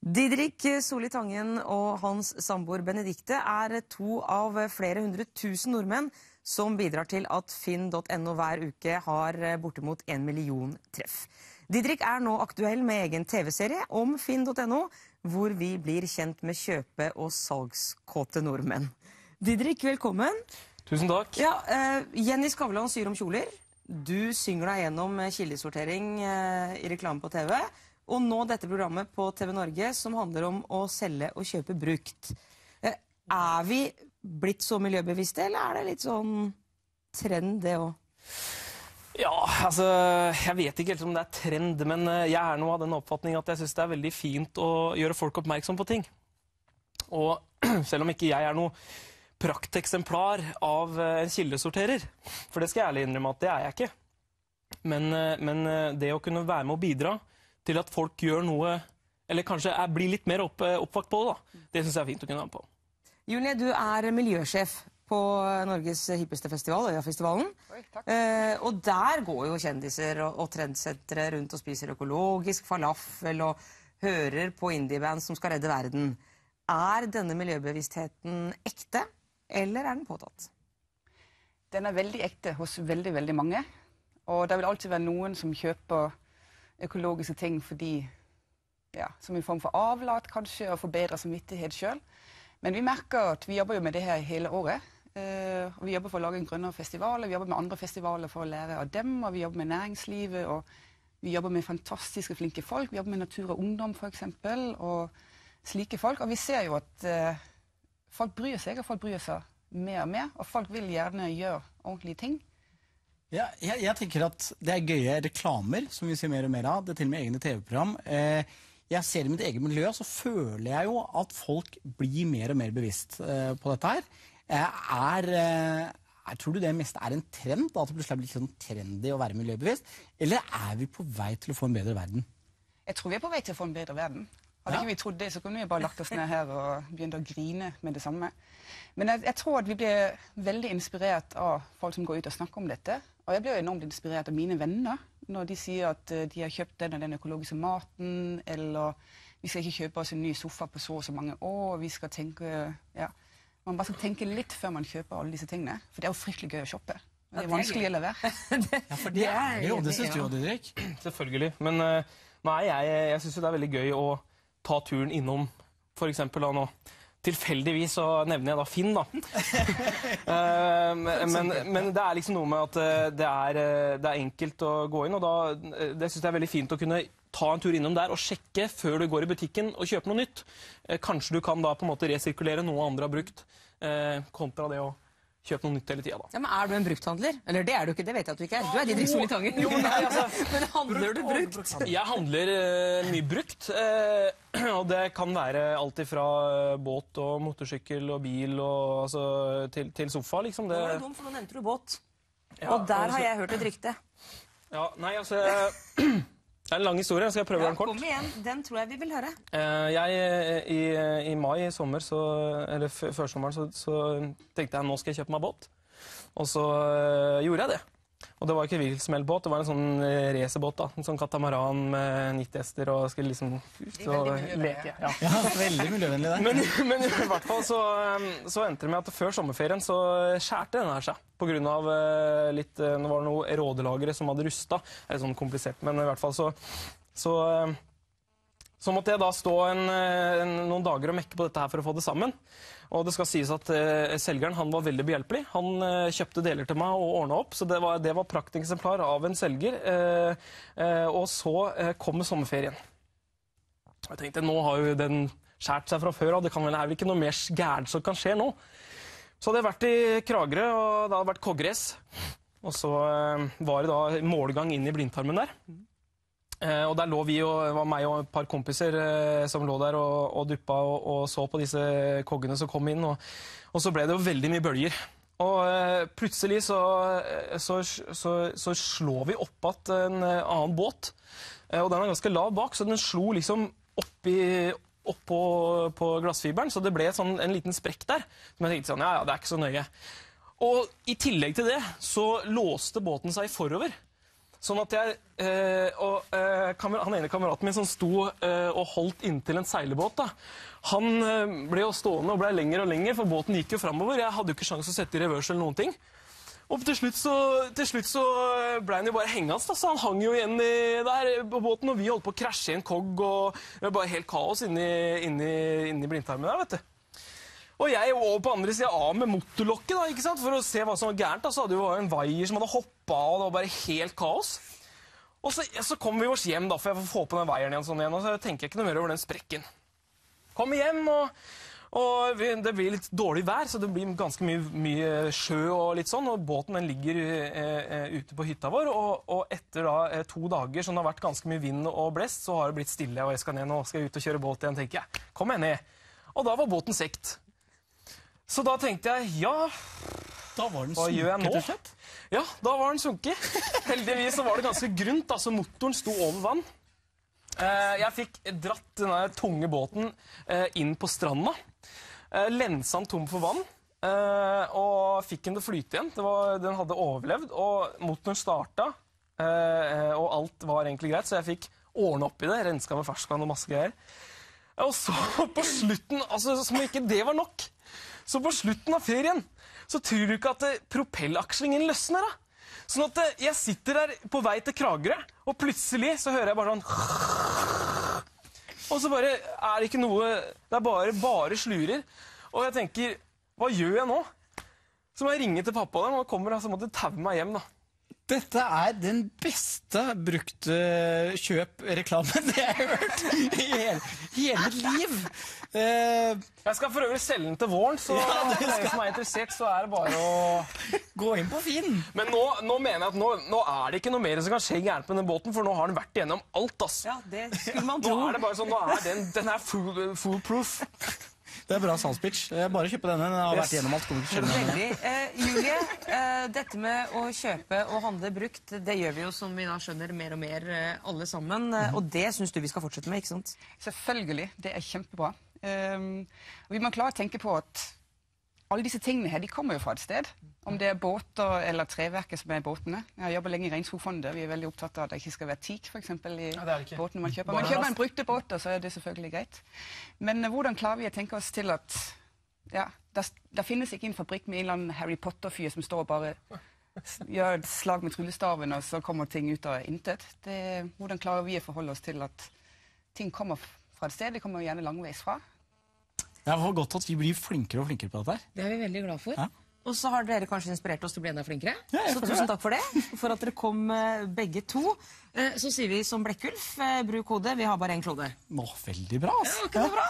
Didrik Solli Tangen og hans samboer Benedikte er to av flere 100.000 nordmenn som bidrar til at finn.no hver uke har bortimot 1 million treff. Didrik er nå aktuell med egen TV-serie om finn.no, hvor vi blir kjent med kjøpe- og salgskåte nordmenn. Didrik, velkommen. Tusen takk. Ja, Jenny Skavlan syr om kjoler. Du synger deg gjennom kildesortering i reklame på TV. Og nå dette programmet på TV Norge som handler om å selge og kjøpe brukt. Er vi blitt så miljøbevisste, eller er det litt sånn trend det også? Ja, altså, jeg vet ikke helt om det er trend, men jeg er nå av den oppfatning at jeg synes det er veldig fint å gjøre folk oppmerksom på ting. Og selv om ikke jeg er noe prakteksemplar av en kildesorterer, for det skal jeg ærlig innrømme at det er jeg ikke. Men det å kunne være med å bidra til at folk gjør noe, eller kanskje blir litt mer oppvakt på det da. Det synes jeg er fint å kunne være med på. Julie, du er miljøsjef på Norges hippeste festival, Øyafestivalen. Oi, takk. Og der går jo kjendiser og trendsettere rundt og spiser økologisk falafel og hører på indie-band som skal redde verden. Er denne miljøbevisstheten ekte, eller er den påtatt? Den er veldig ekte hos veldig, veldig mange. Og det vil alltid være noen som kjøper økologiske ting fordi, ja, som en form for avlat kanskje, og forbedre samvittighet selv. Men vi merker at vi jobber jo med det her hele året. Og vi jobber for å lage en grønnere festival, og vi jobber med andre festivaler for å lære av dem, og vi jobber med næringslivet, og vi jobber med fantastiske, flinke folk. Vi jobber med Natur og Ungdom, for eksempel, og slike folk. Og vi ser jo at folk bryr seg, og folk bryr seg mer og mer, og folk vil gjerne gjøre ordentlige ting. Ja, jeg tenker at det er gøye reklamer, som vi ser mer og mer av. Det er til og med egne TV-program. Jeg ser i mitt eget miljø, så føler jeg jo at folk blir mer og mer bevisst på dette her. Tror du det meste er en trend, at det plutselig blir sånn trendy å være miljøbevisst? Eller er vi på vei til å få en bedre verden? Jeg tror vi er på vei til å få en bedre verden. Hadde ikke vi trodd det, så kunne vi bare lagt oss ned her og begynt å grine med det samme. Men jeg tror at vi blir veldig inspirert av folk som går ut og snakker om dette. Og jeg blir enormt inspirert av mine venner når de sier at de har kjøpt den og den økologiske maten, eller vi skal ikke kjøpe oss en ny sofa på så og så mange år, vi skal tenke, ja, man bare skal tenke litt før man kjøper alle disse tingene. For det er jo fryktelig gøy å shoppe. Det er vanskelig å la være. Ja, for det er jo, det synes du jo, Didrik. Selvfølgelig, men nei, jeg synes jo det er veldig gøy å ta turen innom, for eksempel da nå. Tilfeldigvis så nevner jeg da Finn da. Men det er liksom noe med at det er enkelt å gå inn, og det synes jeg er veldig fint å kunne ta en tur innom der og sjekke før du går i butikken og kjøper noe nytt. Kanskje du kan da på en måte resirkulere noe andre har brukt, kontra det å kjøpe noe nytt hele tiden da. Ja, men er du en brukthandler? Eller det er du ikke, det vet jeg at du ikke er. Du er Didrik Solli Tangen. Jo, nei, altså. Men handler du brukt? Jeg handler mye brukt, og det kan være alt fra båt og motorsykkel og bil og, altså, til sofa, liksom. Nå er det dumt, for nå nevnte du båt. Ja, og der har jeg hørt et rykte. Ja, nei, altså, det er en lang historie, så jeg prøver den kort. Kom igjen, den tror jeg vi vil høre. I mai, i sommer, eller førsommeren, så tenkte jeg, nå skal jeg kjøpe meg båt. Og så gjorde jeg det. Og det var ikke hvilsmellbåt, det var en sånn racerbåt da, en sånn katamaran med 90 hester, og skulle liksom leke. Ja. Ja, veldig miljøvennlig der. Men i hvert fall så endte det med at før sommerferien så skjærte den her seg. På grunn av litt, nå var det noen rådelagere som hadde rustet. Det er litt sånn komplisert, men i hvert fall så måtte jeg da stå noen dager og mekke på dette her for å få det sammen. Og det skal sies at selgeren, han var veldig behjelpelig. Han kjøpte deler til meg og ordnet opp, så det var prakteksemplar av en selger. Og så kom sommerferien. Jeg tenkte, nå har jo den skjært seg fra før, og det er vel ikke noe mer gærent som kan skje nå. Så hadde jeg vært i Kragerø, og det hadde vært koggrace. Og så var det da målgang inn i blindtarmen der. Og der lå vi, og det var meg og et par kompiser som lå der og duppa og så på disse koggene som kom inn, og så ble det jo veldig mye bølger. Og plutselig så slår vi opp at en annen båt, og den er ganske lav bak, så den slo liksom opp på glassfiberen, så det ble en liten sprekk der. Men jeg tenkte sånn, ja, det er ikke så nøye. Og i tillegg til det så låste båten seg forover. Sånn at jeg han ene kameraten min som sto og holdt inntil en seilbåt, da, han ble jo stående og ble lenger og lenger, for båten gikk jo fremover. Jeg hadde jo ikke sjans å sette i revers eller noen ting. Og til slutt så ble han jo bare hengende, da, så han hang jo igjen der på båten, og vi holdt på å krasje i en kogg, og det var bare helt kaos inni blindtarmen der, vet du. Og jeg var på andre siden av med motorlokket, da, ikke sant, for å se hva som var gærent, da, så hadde jo en vaier som hadde hoppet av, og det var bare helt kaos. Og så kom vi oss hjem, da, for jeg får få på den vaieren igjen, og så tenker jeg ikke noe mer over den sprekken. Kommer hjem, og det blir litt dårlig vær, så det blir ganske mye sjø og litt sånn, og båten den ligger ute på hytta vår, og etter da 2 dager som det har vært ganske mye vind og blest, så har det blitt stille, og jeg skal ned, nå skal jeg ut og kjøre båt igjen, tenker jeg. Kom jeg ned. Og da var båten sekt. Så da tenkte jeg, ja, Da var den hva gjør jeg nå? rett og slett? Ja, da var den sunket. Heldigvis så var det ganske grunt, altså motoren sto over vann. Jeg fikk dratt denne tunge båten inn på stranda, lensa den tom for vann, og fikk den til å flyte igjen. Den hadde overlevd, og motoren startet, og alt var egentlig greit, så jeg fikk ordne opp i det, renska med ferskvann og masse greier. Og så på slutten, altså som ikke det var nok, så på slutten av ferien, så tror du ikke at propellakslingen løsner da? Sånn at jeg sitter der på vei til Kragerø, og plutselig så hører jeg bare sånn, og så bare det ikke noe, det bare slurer. Og jeg tenker, hva gjør jeg nå? Så må jeg ringe til pappa dem, og kommer så måtte taue meg hjem da. Dette er den beste brukte kjøp-reklamen jeg har hørt i hele mitt liv. Jeg skal for øvrig selge den til våren, så for dere som er interessert, så det bare å gå inn på Finn. Men nå mener jeg at nå det ikke noe mer som kan skje gærent med den båten, for nå har den vært igjennom alt, ass. Ja, det skulle man tro. Nå det bare sånn, den foolproof. Det er bra salgspitch. Bare kjøpe denne. Den har vært gjennom alt. Veldig. Julie, dette med å kjøpe og handle brukt, det gjør vi jo som vi da skjønner mer og mer alle sammen. Og det synes du vi skal fortsette med, ikke sant? Selvfølgelig. Det er kjempebra. Og vi må klare å tenke på at alle disse tingene her, de kommer jo fra et sted. Om det er båter eller treverket som er i båtene. Jeg jobber lenge i Regnskogfondet. Vi er veldig opptatt av at det ikke skal være teak, for eksempel, i båtene man kjøper. Man kjøper en brukte båter, så er det selvfølgelig greit. Men hvordan klarer vi å tenke oss til at det finnes ikke en fabrikk med en eller annen Harry Potter-fyr som står og bare gjør et slag med tryllestaven, og så kommer ting ut av intet. Hvordan klarer vi å forholde oss til at ting kommer fra et sted? Det kommer gjerne langveis fra. Det er godt at vi blir flinkere og flinkere på dette her. Det er vi veldig glad for. Ja. Og så har dere kanskje inspirert oss til å bli enda flinkere. Ja, så tusen takk for det, for at dere kom begge to. Så sier vi som Blekkulf, bruk hodet, vi har bare en klode. Veldig bra, altså. Ja, ikke det bra?